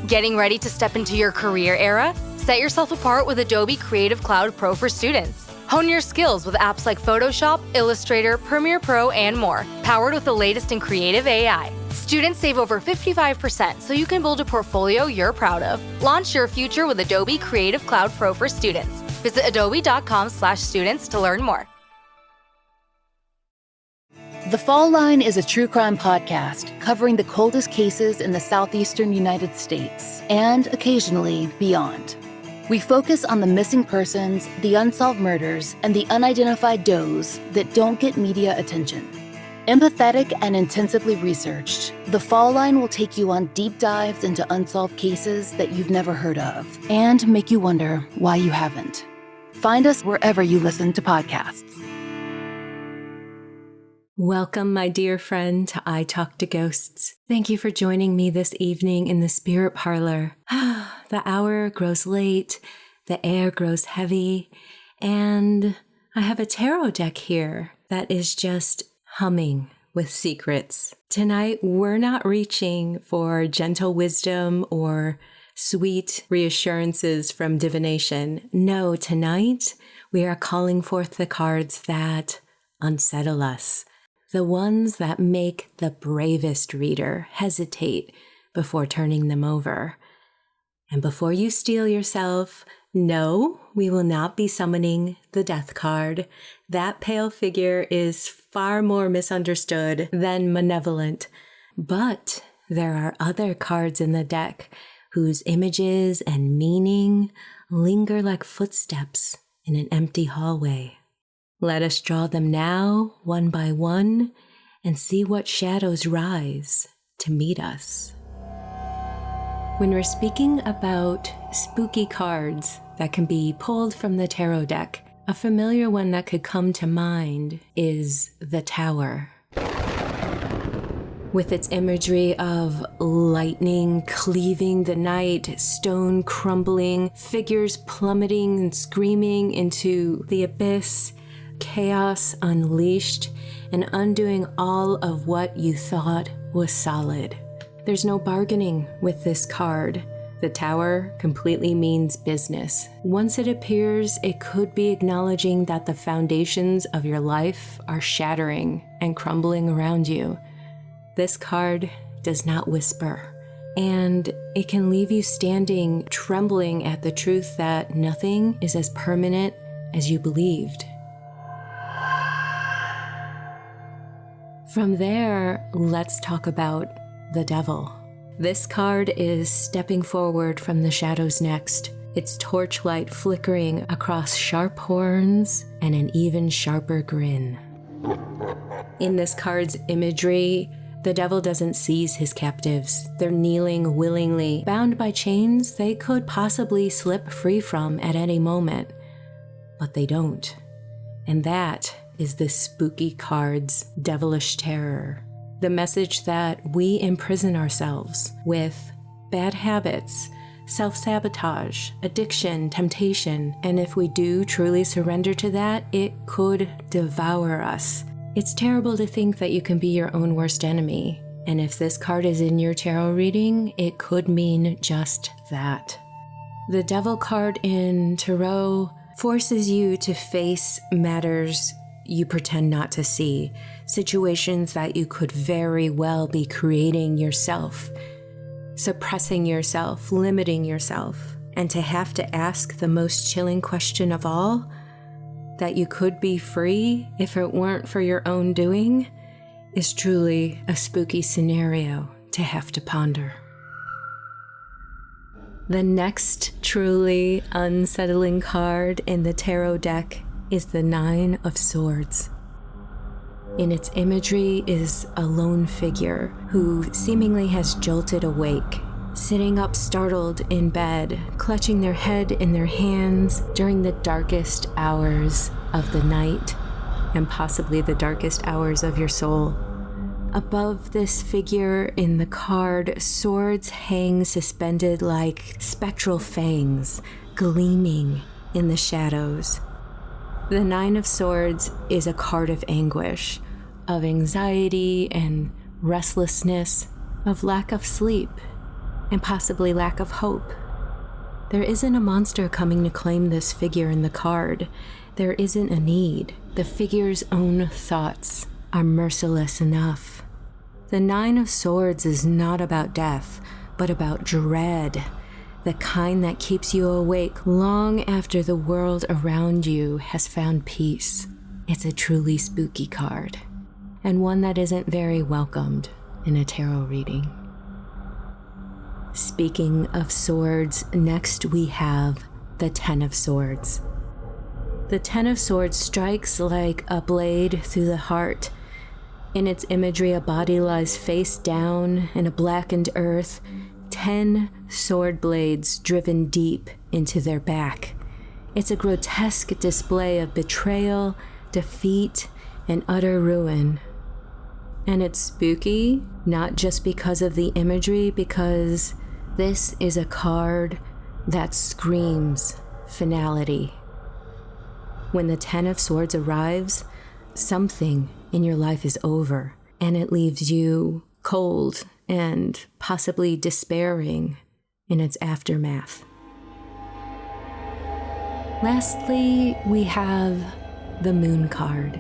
Getting ready to step into your career era? Set yourself apart with Adobe Creative Cloud Pro for students. Hone your skills with apps like Photoshop, Illustrator, Premiere Pro, and more, powered with the latest in creative AI. Students save over 55% so you can build a portfolio you're proud of. Launch your future with Adobe Creative Cloud Pro for students. Visit adobe.com/students to learn more. The Fall Line is a true crime podcast covering the coldest cases in the southeastern United States and occasionally beyond. We focus on the missing persons, the unsolved murders, and the unidentified does that don't get media attention. Empathetic and intensively researched, The Fall Line will take you on deep dives into unsolved cases that you've never heard of and make you wonder why you haven't. Find us wherever you listen to podcasts. Welcome, my dear friend, to I Talk to Ghosts. Thank you for joining me this evening in the Spirit Parlour. The hour grows late, the air grows heavy, and I have a tarot deck here that is just humming with secrets. Tonight, we're not reaching for gentle wisdom or sweet reassurances from divination. No, tonight, we are calling forth the cards that unsettle us. The ones that make the bravest reader hesitate before turning them over. And before you steel yourself, no, we will not be summoning the death card. That pale figure is far more misunderstood than malevolent. But there are other cards in the deck whose images and meaning linger like footsteps in an empty hallway. Let us draw them now, one by one, and see what shadows rise to meet us. When we're speaking about spooky cards that can be pulled from the tarot deck, a familiar one that could come to mind is the Tower. With its imagery of lightning cleaving the night, stone crumbling, figures plummeting and screaming into the abyss, chaos unleashed, and undoing all of what you thought was solid. There's no bargaining with this card. The Tower completely means business. Once it appears, it could be acknowledging that the foundations of your life are shattering and crumbling around you. This card does not whisper, and it can leave you standing, trembling at the truth that nothing is as permanent as you believed. From there, let's talk about the Devil. This card is stepping forward from the shadows next, its torchlight flickering across sharp horns and an even sharper grin. In this card's imagery, the Devil doesn't seize his captives. They're kneeling willingly, bound by chains they could possibly slip free from at any moment. But they don't. And that is the spooky card's devilish terror. The message that we imprison ourselves with bad habits, self-sabotage, addiction, temptation, and if we do truly surrender to that, it could devour us. It's terrible to think that you can be your own worst enemy, and if this card is in your tarot reading, it could mean just that. The Devil card in tarot forces you to face matters you pretend not to see, situations that you could very well be creating yourself, suppressing yourself, limiting yourself, and to have to ask the most chilling question of all, that you could be free if it weren't for your own doing, is truly a spooky scenario to have to ponder. The next truly unsettling card in the tarot deck is the Nine of Swords. In its imagery is a lone figure who seemingly has jolted awake, sitting up startled in bed, clutching their head in their hands during the darkest hours of the night and possibly the darkest hours of your soul. Above this figure in the card, swords hang suspended like spectral fangs, gleaming in the shadows. The Nine of Swords is a card of anguish, of anxiety and restlessness, of lack of sleep, and possibly lack of hope. There isn't a monster coming to claim this figure in the card. There isn't a need. The figure's own thoughts are merciless enough. The Nine of Swords is not about death, but about dread, the kind that keeps you awake long after the world around you has found peace. It's a truly spooky card, and one that isn't very welcomed in a tarot reading. Speaking of swords, next we have the Ten of Swords. The Ten of Swords strikes like a blade through the heart. In its imagery, a body lies face down in a blackened earth, 10 sword blades driven deep into their back. It's a grotesque display of betrayal, defeat, and utter ruin. And it's spooky, not just because of the imagery, because this is a card that screams finality. When the Ten of Swords arrives, something in your life is over, and it leaves you cold and possibly despairing in its aftermath. Lastly, we have the Moon card.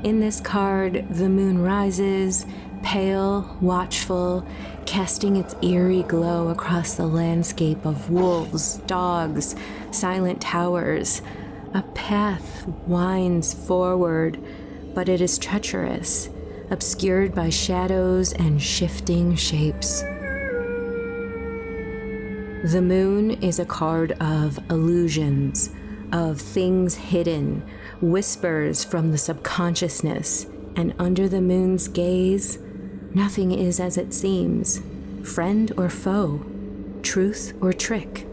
In this card, the moon rises, pale, watchful, casting its eerie glow across the landscape of wolves, dogs, silent towers. A path winds forward, but it is treacherous, obscured by shadows and shifting shapes. The moon is a card of illusions, of things hidden, whispers from the subconsciousness, and under the moon's gaze, nothing is as it seems, friend or foe, truth or trick.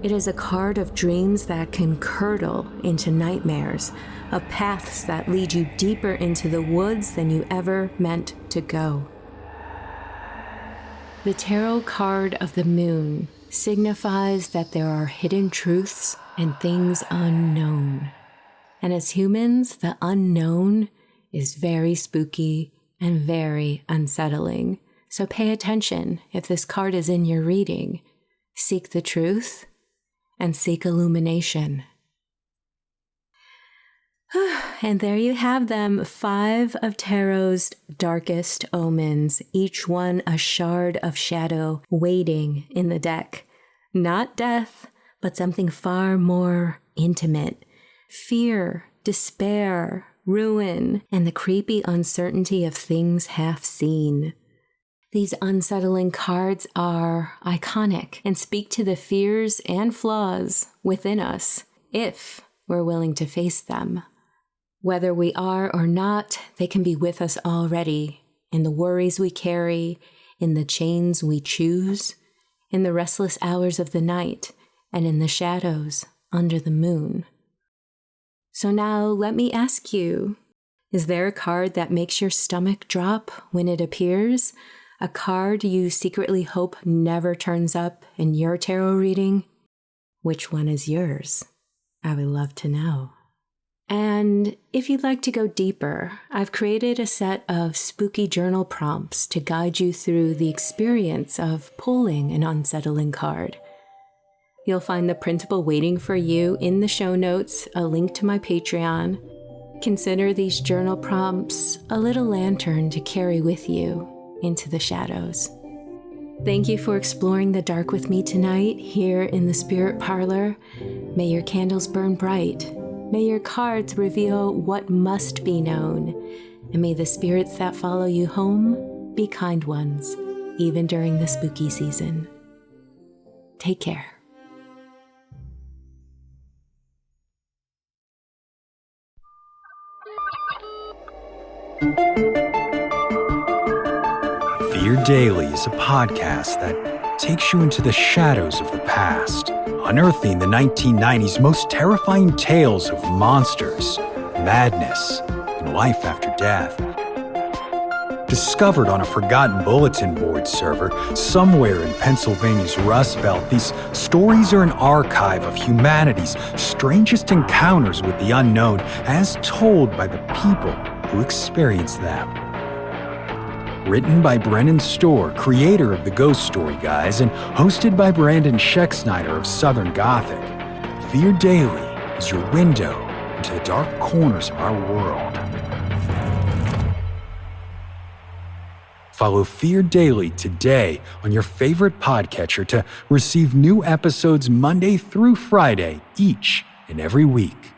It is a card of dreams that can curdle into nightmares, of paths that lead you deeper into the woods than you ever meant to go. The tarot card of the moon signifies that there are hidden truths and things unknown. And as humans, the unknown is very spooky and very unsettling. So pay attention if this card is in your reading. Seek the truth and seek illumination. And there you have them, 5 of Tarot's darkest omens, each one a shard of shadow waiting in the deck. Not death, but something far more intimate. Fear, despair, ruin, and the creepy uncertainty of things half seen. These unsettling cards are iconic and speak to the fears and flaws within us, if we're willing to face them. Whether we are or not, they can be with us already, in the worries we carry, in the chains we choose, in the restless hours of the night, and in the shadows under the moon. So now let me ask you, is there a card that makes your stomach drop when it appears? A card you secretly hope never turns up in your tarot reading? Which one is yours? I would love to know. And if you'd like to go deeper, I've created a set of spooky journal prompts to guide you through the experience of pulling an unsettling card. You'll find the printable waiting for you in the show notes, a link to my Patreon. Consider these journal prompts a little lantern to carry with you into the shadows. Thank you for exploring the dark with me tonight here in the Spirit Parlour. May your candles burn bright. May your cards reveal what must be known. And may the spirits that follow you home be kind ones, even during the spooky season. Take care. Fear Daily is a podcast that takes you into the shadows of the past, unearthing the 1990s most terrifying tales of monsters, madness, and life after death. Discovered on a forgotten bulletin board server somewhere in Pennsylvania's Rust Belt, these stories are an archive of humanity's strangest encounters with the unknown as told by the people who experience them. Written by Brennan Storr, creator of the Ghost Story Guys, and hosted by Brandon Scheck-Snyder of Southern Gothic. Fear Daily is your window into the dark corners of our world. Follow Fear Daily today on your favorite podcatcher to receive new episodes Monday through Friday, each and every week.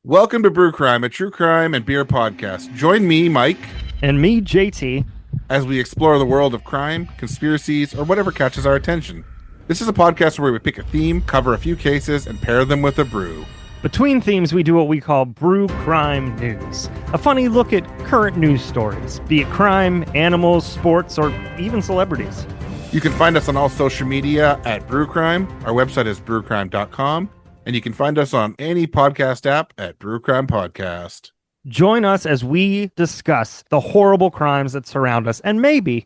Welcome to Brew Crime, a true crime and beer podcast. Join me, Mike. And me, JT. As we explore the world of crime, conspiracies, or whatever catches our attention. This is a podcast where we pick a theme, cover a few cases, and pair them with a brew. Between themes, we do what we call Brew Crime News. A funny look at current news stories, be it crime, animals, sports, or even celebrities. You can find us on all social media at Brew Crime. Our website is brewcrime.com. And you can find us on any podcast app at Brew Crime Podcast. Join us as we discuss the horrible crimes that surround us, and maybe,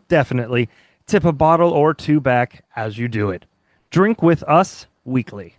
definitely, tip a bottle or two back as you do it. Drink with us weekly.